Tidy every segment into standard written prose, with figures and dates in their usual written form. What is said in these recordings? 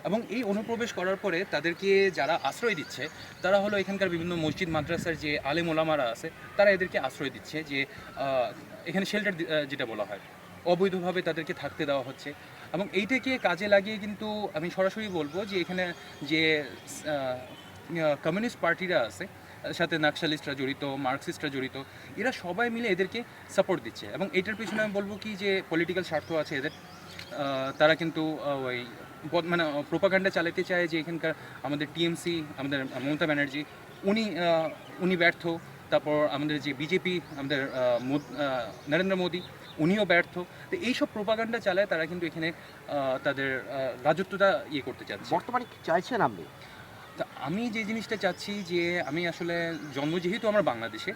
এবং এই অনুপ্রবেশ করার পরে তাদেরকে যারা আশ্রয় দিচ্ছে তারা হলো এখানকার বিভিন্ন মসজিদ মাদ্রাসার যে আলেম ওলামারা আছে, তারা এদেরকে আশ্রয় দিচ্ছে যে এখানে শেল্টার যেটা বলা হয়, অবৈধভাবে তাদেরকে থাকতে দেওয়া হচ্ছে। এবং এইটাকে কাজে লাগিয়ে কিন্তু আমি সরাসরি বলবো যে এখানে যে কমিউনিস্ট পার্টিরা আছে, সাথে নাকশালিস্টরা জড়িত, মার্কসিস্টরা জড়িত, এরা সবাই মিলে এদেরকে সাপোর্ট দিচ্ছে। এবং এটার পিছনে আমি বলবো কি যে পলিটিক্যাল স্বার্থ আছে এদের। তারা কিন্তু ওই মানে প্রোপাগান্ডা চালাতে চায় যে এখানকার আমাদের টিএমসি, আমাদের মমতা ব্যানার্জি, উনি উনি ব্যর্থ। তারপর আমাদের যে বিজেপি, আমাদের নরেন্দ্র মোদী, উনিও ব্যর্থ। তো এইসব প্রোপাগান্ডা চালায় তারা কিন্তু এখানে তাদের রাজত্বটা ইয়ে করতে চাচ্ছে। বর্তমানে কি চাইছেন আপনি? তা আমি যে জিনিসটা চাচ্ছি যে আমি আসলে জন্ম যেহেতু আমার বাংলাদেশে,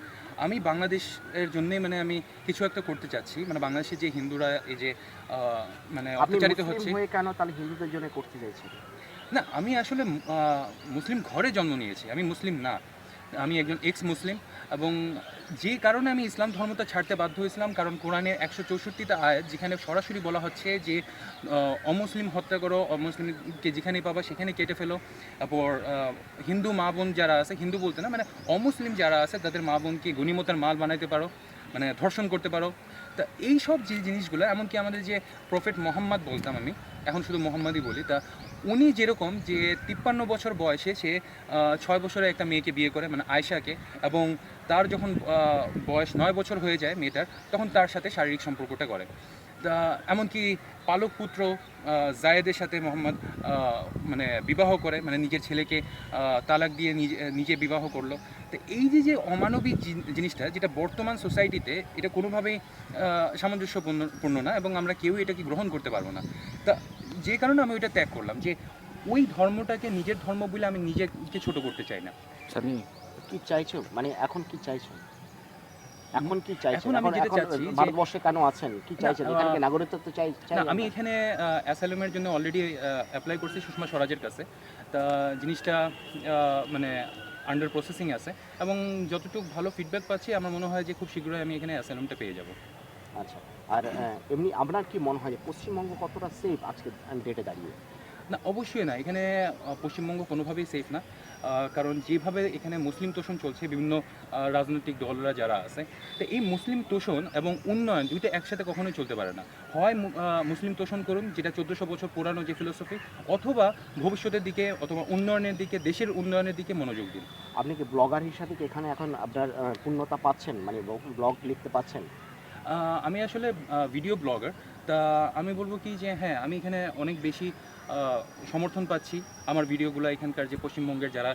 আমি বাংলাদেশের জন্যে মানে আমি কিছু একটা করতে চাচ্ছি। মানে বাংলাদেশে যে হিন্দুরা এই যে মানে আপনি অত্যাচারিত মুসলিম হচ্ছে। হয়ে কেন তাহলে হিন্দুদের জন্য করতে চাইছেন? না, আমি আসলে মুসলিম ঘরে জন্ম নিয়েছি, আমি মুসলিম না। আমি একজন এক্স মুসলিম। এবং যে কারণে আমি ইসলাম ধর্মটা ছাড়তে বাধ্য হয়েছিলাম, কারণ কোরআনের 164টা আয়াত যেখানে সরাসরি বলা হচ্ছে যে অমুসলিম হত্যা করো, অমুসলিমকে যেখানে পাবা সেখানে কেটে ফেলো। তারপর হিন্দু মা বোন যারা আছে, হিন্দু বলতে না, মানে অমুসলিম যারা আছে তাদের মা বোনকে গনিমতের মাল বানাইতে পারো, মানে ধর্ষণ করতে পারো। তা এই সব যে জিনিসগুলো, এমনকি আমাদের যে প্রফেট মোহাম্মদ বলতাম আমি, এখন শুধু মোহাম্মদই বলি, তা উনি যেরকম যে 53 বছর বয়সে সে 6 বছরে একটা মেয়েকে বিয়ে করে, মানে আয়েশাকে। এবং তার যখন বয়স 9 বছর হয়ে যায় মেয়েটার, তখন তার সাথে শারীরিক সম্পর্কটা করে। তা এমনকি পালক পুত্র জায়েদের সাথে মোহাম্মদ মানে বিবাহ করে, মানে নিজের ছেলেকে তালাক দিয়ে নিজে নিজে বিবাহ করলো। তো এই যে যে অমানবিক জিনিসটা, যেটা বর্তমান সোসাইটিতে এটা কোনোভাবেই সামঞ্জস্যপূর্ণ না, এবং আমরা কেউই এটাকে গ্রহণ করতে পারবো না। তা যে কারণে আমি ওইটা ত্যাগ করলাম, যে ওই ধর্মটাকে নিজের ধর্ম বলে আমি নিজেকে ছোট করতে চাই না। আমি কি চাইছো, মানে এখন কি চাইছো? এখন কি চাইছেন? এখন আমি যেটা এখন চাচ্ছি যে ভারতবর্ষে কেন আছেন? কি চাইছেন? এখানে কি নাগরিকত্ব চাই না, আমি আমরা? এখানে অ্যাসাইলামের জন্য অলরেডি অ্যাপ্লাই করছি সুষমা স্বরাজের কাছে। তা জিনিসটা মানে আন্ডার প্রসেসিং আছে, এবং যতটুকু ভালো ফিডব্যাক পাচ্ছি আমার মনে হয় যে খুব শীঘ্রই আমি এখানে অ্যাসাইলামটা পেয়ে যাব। আচ্ছা। আর এমনি আপনার কি মনে হয় যে পশ্চিমবঙ্গ কতটা সেফ আজকে ডেটে দাঁড়িয়ে? না, অবশ্যই না। এখানে পশ্চিমবঙ্গ কোনোভাবেই সেফ না। কারণ যেভাবে এখানে মুসলিম তোষণ চলছে, বিভিন্ন রাজনৈতিক দলরা যারা আছে, তো এই মুসলিম তোষণ এবং উন্নয়ন ২টা একসাথে কখনোই চলতে পারে না। হয় মুসলিম তোষণ করুন, যেটা ১৪০০ বছর পুরানো যে ফিলোসফি, অথবা ভবিষ্যতের দিকে, অথবা উন্নয়নের দিকে, দেশের উন্নয়নের দিকে মনোযোগ দিন। আপনি কি ব্লগার হিসাবে কি এখানে এখন আপনার পূর্ণতা পাচ্ছেন? মানে ব্লগ লিখতে পাচ্ছেন? আমি আসলে ভিডিও ব্লগার। তা আমি বলবো কি যে হ্যাঁ, আমি এখানে অনেক বেশি সমর্থন পাচ্ছি। আমার ভিডিওগুলো এখানকার যে পশ্চিমবঙ্গের যারা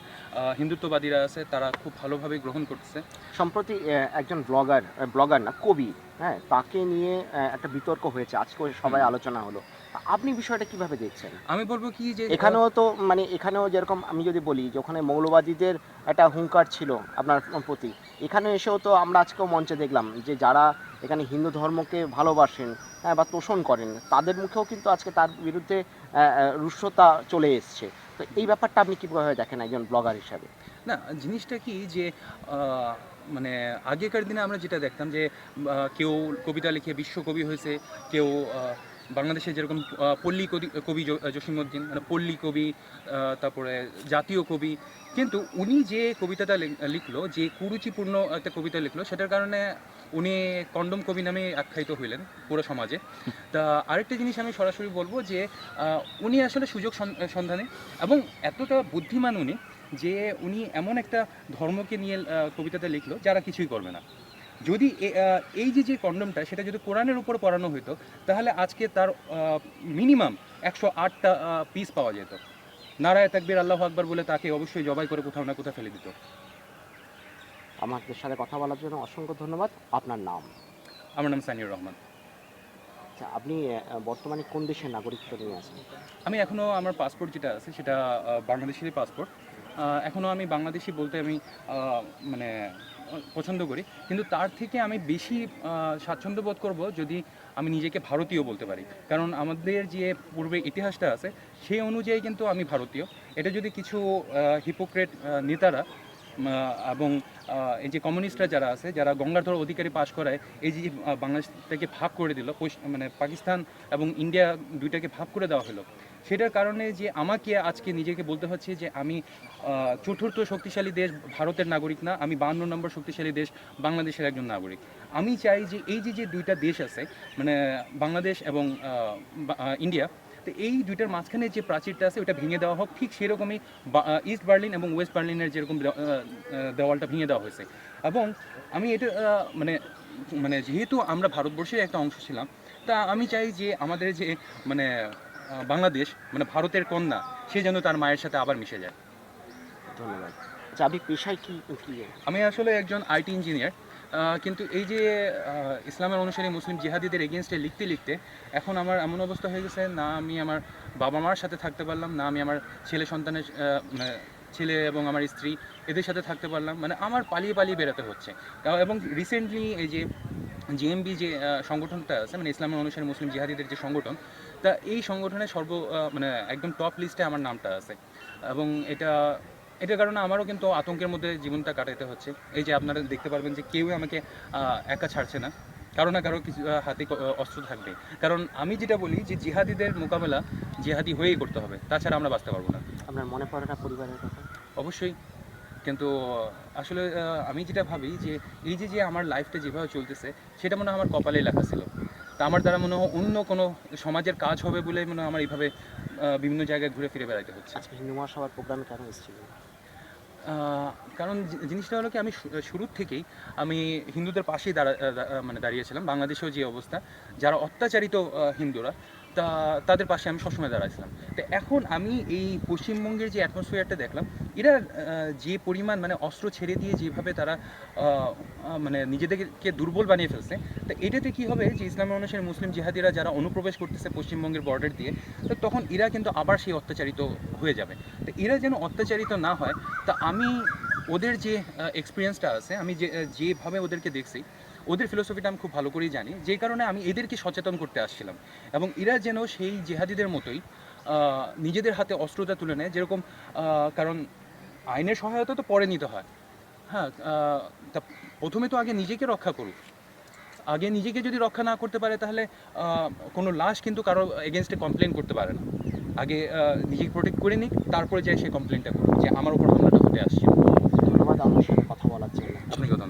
হিন্দুত্ববাদীরা আছে তারা খুব ভালোভাবে গ্রহণ করতেছে। সম্প্রতি একজন ব্লগার না কবি, হ্যাঁ, তাকে নিয়ে একটা বিতর্ক হয়েছে, আজকে সবাই আলোচনা হলো। আপনি বিষয়টা কিভাবে দেখছেন? আমি বলবো কি যে এখানেও তো মানে এখানেও যেরকম আমি যদি বলি যে ওখানে মৌলবাদীদের একটা হুঙ্কার ছিল আপনার প্রতি, এখানে এসেও তো আমরা আজকেও মঞ্চে দেখলাম যে যারা এখানে হিন্দু ধর্মকে ভালোবাসেন, হ্যাঁ, বা তোষণ করেন, তাদের মুখেও কিন্তু আজকে তার বিরুদ্ধে রুক্ষতা চলে এসছে। তো এই ব্যাপারটা আপনি কীভাবে দেখেন একজন ব্লগার হিসাবে? না, জিনিসটা কি যে মানে আগেকার দিনে আমরা যেটা দেখতাম যে কেউ কবিতা লিখে বিশ্বকবি হয়েছে, কেউ বাংলাদেশে যেরকম পল্লী কবি জসীমউদ্দিন, মানে পল্লী কবি, তারপরে জাতীয় কবি। কিন্তু উনি যে কবিতাটা লিখলো, যে কুরুচিপূর্ণ একটা কবিতা লিখলো, সেটার কারণে উনি কন্ডম কবি নামে আখ্যায়িত হইলেন পুরো সমাজে। তা আরেকটা জিনিস আমি সরাসরি বলবো যে উনি আসলে সুযোগ সন্ধানে, এবং এতটা বুদ্ধিমান উনি যে উনি এমন একটা ধর্মকে নিয়ে কবিতাটা লিখলো যারা কিছুই করবে না। যদি এই যে কন্ডমটা, সেটা যদি কোরআনের উপর পড়ানো হতো, তাহলে আজকে তার মিনিমাম ১০৮টা পিস পাওয়া যেত। নারায়ে তাকবীর, আল্লাহু আকবার বলে তাকে অবশ্যই জবাই করে কোথাও না কোথাও ফেলে দিত। আমাদের সাথে কথা বলার জন্য অসংখ্য ধন্যবাদ। আপনার নাম? আমার নাম সানিউর রহমান। আচ্ছা, আপনি বর্তমানে কোন দেশের নাগরিকত্ব নিয়ে আছেন? আমি এখনও আমার পাসপোর্ট যেটা আছে সেটা বাংলাদেশেরই পাসপোর্ট। এখনও আমি বাংলাদেশি বলতে আমি মানে পছন্দ করি, কিন্তু তার থেকে আমি বেশি স্বাচ্ছন্দ্য বোধ করব যদি আমি নিজেকে ভারতীয় বলতে পারি। কারণ আমাদের যে পূর্বে ইতিহাসটা আছে সেই অনুযায়ী কিন্তু আমি ভারতীয়। এটা যদি কিছু হিপোক্রেট নেতারা এবং এই যে কমিউনিস্টরা যারা আছে, যারা গঙ্গাধর অধিকারী পাশ করায় এই যে বাংলাদেশটাকে ভাগ করে দিল, মানে পাকিস্তান এবং ইন্ডিয়া দুইটাকে ভাগ করে দেওয়া হলো, সেটার কারণে যে আমাকে আজকে নিজেকে বলতে হচ্ছে যে আমি চতুর্থ শক্তিশালী দেশ ভারতের নাগরিক না, আমি 52 নম্বর শক্তিশালী দেশ বাংলাদেশের একজন নাগরিক। আমি চাই যে এই যে দুইটা দেশ আছে, মানে বাংলাদেশ এবং ইন্ডিয়া, তো এই দুইটার মাঝখানে যে প্রাচীরটা আছে ওটা ভেঙে দেওয়া হোক। ঠিক সেরকমই ইস্ট বার্লিন এবং ওয়েস্ট বার্লিনের যেরকম দেওয়ালটা ভেঙে দেওয়া হয়েছে। এবং আমি এটা মানে মানে যেহেতু আমরা ভারতবর্ষের একটা অংশ ছিলাম, তা আমি চাই যে আমাদের যে মানে বাংলাদেশ মানে ভারতের কন্যা, সে যেন তার মায়ের সাথে আবার মিশে যায়। ধন্যবাদ। আচ্ছা, আপনি পেশায় কি কি আমি আসলে একজন আইটি ইঞ্জিনিয়ার, কিন্তু এই যে ইসলামের অনুসারী মুসলিম জিহাদিদের এগেনস্টে লিখতে লিখতে এখন আমার এমন অবস্থা হয়ে গেছে, না আমি আমার বাবা মার সাথে থাকতে পারলাম না, আমি আমার ছেলে সন্তানের মানে ছেলে এবং আমার স্ত্রী এদের সাথে থাকতে পারলাম, মানে আমার পালিয়ে পালিয়ে বেরোতে হচ্ছে। এবং রিসেন্টলি এই যে জিএমবি যে সংগঠনটা আছে, মানে ইসলামের অনুসারী মুসলিম জিহাদিদের যে সংগঠন, তা এই সংগঠনের মানে একদম টপ লিস্টে আমার নামটা আছে। এবং এটার কারণে আমারও কিন্তু আতঙ্কের মধ্যে জীবনটা কাটাতে হচ্ছে। এই যে আপনারা দেখতে পারবেন যে কেউ আমাকে একা ছাড়ছে না, কারো না কারো কিছু হাতে অস্ত্র থাকবে। কারণ আমি যেটা বলি যে জিহাদিদের মোকাবেলা জিহাদি হয়েই করতে হবে, তাছাড়া আমরা বাঁচতে পারবো না। আপনার মনে পড়ে না পরিবারের কথা? অবশ্যই, কিন্তু আসলে আমি যেটা ভাবি যে এই যে আমার লাইফটা যেভাবে চলতেছে সেটা মনে হয় আমার কপালেই লেখা ছিল। তা আমার দ্বারা মনে হয় অন্য কোনো সমাজের কাজ হবে বলে মনে হয় আমার এইভাবে বিভিন্ন জায়গায় ঘুরে ফিরে বেড়াতে হচ্ছে। আজকে হিন্দু মহাসভার প্রোগ্রামে কেন এসেছিলেন? কারণ জিনিসটা হলো কি, আমি শুরুর থেকেই আমি হিন্দুদের পাশেই মানে দাঁড়িয়েছিলাম। বাংলাদেশেও যে অবস্থা, যারা অত্যাচারিত হিন্দুরা, তাদের পাশে আমি সবসময় দাঁড়াইছিলাম। তো এখন আমি এই পশ্চিমবঙ্গের যে অ্যাটমসফিয়ারটা দেখলাম, এরা যে পরিমাণ মানে অস্ত্র ছেড়ে দিয়ে যেভাবে তারা মানে নিজেদেরকে দুর্বল বানিয়ে ফেলছে, তো এটাতে কি হবে যে ইসলামের অনুসারী মুসলিম জিহাদিরা যারা অনুপ্রবেশ করতেছে পশ্চিমবঙ্গের বর্ডার দিয়ে, তো তখন এরা কিন্তু আবার সেই অত্যাচারিত হয়ে যাবে। তো এরা যেন অত্যাচারিত না হয়, তা আমি ওদের যে এক্সপিরিয়েন্সটা আছে, আমি যেভাবে ওদেরকে দেখছি, ওদের ফিলোসফিটা আমি খুব ভালো করেই জানি, যে কারণে আমি এদেরকে সচেতন করতে আসছিলাম। এবং এরা যেন সেই জেহাদিদের মতোই নিজেদের হাতে অস্ত্রটা তুলে নেয়, যেরকম কারণ আইনের সহায়তা তো পরে নিতে হয়। হ্যাঁ, তা প্রথমে তো আগে নিজেকে রক্ষা করুক। আগে নিজেকে যদি রক্ষা না করতে পারে, তাহলে কোনো লাশ কিন্তু কারো এগেনস্টে কমপ্লেন করতে পারে না। আগে নিজেকে প্রোটেক্ট করে নিক, তারপরে যাই সে কমপ্লেনটা করুক যে আমার উপর হামলাটা হতে আসছে। ধন্যবাদ আমার সাথে কথা বলার জন্য। আপনাকে ধন্যবাদ।